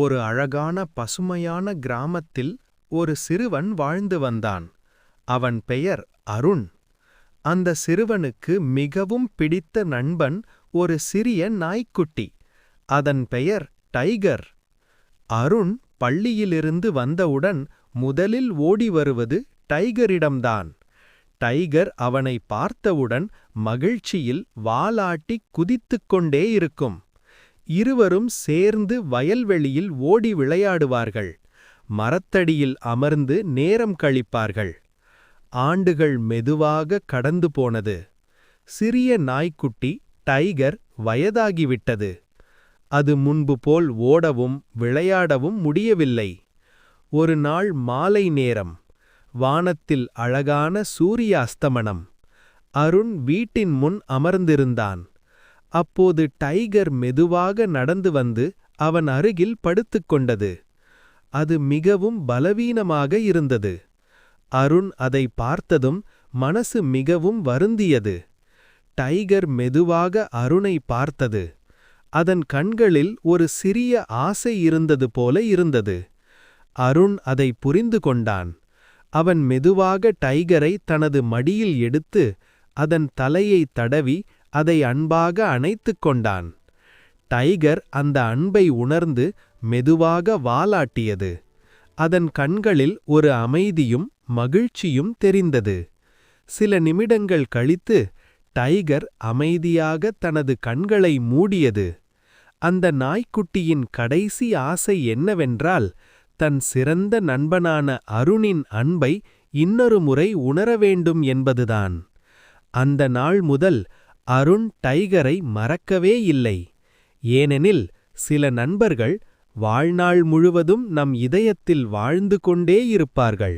ஒரு அழகான பசுமையான கிராமத்தில் ஒரு சிறுவன் வாழ்ந்து வந்தான். அவன் பெயர் அருண். அந்த சிறுவனுக்கு மிகவும் பிடித்த நண்பன் ஒரு சிறிய நாய்க்குட்டி. அதன் பெயர் டைகர். அருண் பள்ளியிலிருந்து வந்தவுடன் முதலில் ஓடி வருவது டைகரிடம்தான். டைகர் அவனை பார்த்தவுடன் மகிழ்ச்சியில் வாலாட்டி குதித்துக் கொண்டே இருக்கும். இருவரும் சேர்ந்து வயல்வெளியில் ஓடி விளையாடுவார்கள். மரத்தடியில் அமர்ந்து நேரம் கழிப்பார்கள். ஆண்டுகள் மெதுவாக கடந்து போனது. சிறிய நாய்க்குட்டி டைகர் வயதாகிவிட்டது. அது முன்பு போல் ஓடவும் விளையாடவும் முடியவில்லை. ஒரு நாள் மாலை நேரம். வானத்தில் அழகான சூரிய அஸ்தமனம். அருண் வீட்டின் முன் அமர்ந்திருந்தான். அப்போது டைகர் மெதுவாக நடந்து வந்து அவன் அருகில் படுத்துக்கொண்டது. அது மிகவும் பலவீனமாக இருந்தது. அருண் அதை பார்த்ததும் மனசு மிகவும் வருந்தியது. டைகர் மெதுவாக அருணை பார்த்தது. அதன் கண்களில் ஒரு சிறிய ஆசை இருந்தது போல இருந்தது. அருண் அதை புரிந்து கொண்டான். அவன் மெதுவாக டைகரை தனது மடியில் எடுத்து அதன் தலையை தடவி அதை அன்பாக அணைத்துக் கொண்டான். டைகர் அந்த அன்பை உணர்ந்து மெதுவாக வாலாட்டியது. அதன் கண்களில் ஒரு அமைதியும் மகிழ்ச்சியும் தெரிந்தது. சில நிமிடங்கள் கழித்து டைகர் அமைதியாக தனது கண்களை மூடியது. அந்த நாய்க்குட்டியின் கடைசி ஆசை என்னவென்றால், தன் சிறந்த நண்பனான அருணின் அன்பை இன்னொரு முறை உணர வேண்டும் என்பதுதான். அந்த நாள் முதல் அருண் டைகரை மறக்கவே இல்லை. ஏனெனில் சில நண்பர்கள் வாழ்நாள் முழுவதும் நம் இதயத்தில் வாழ்ந்து கொண்டே இருப்பார்கள்.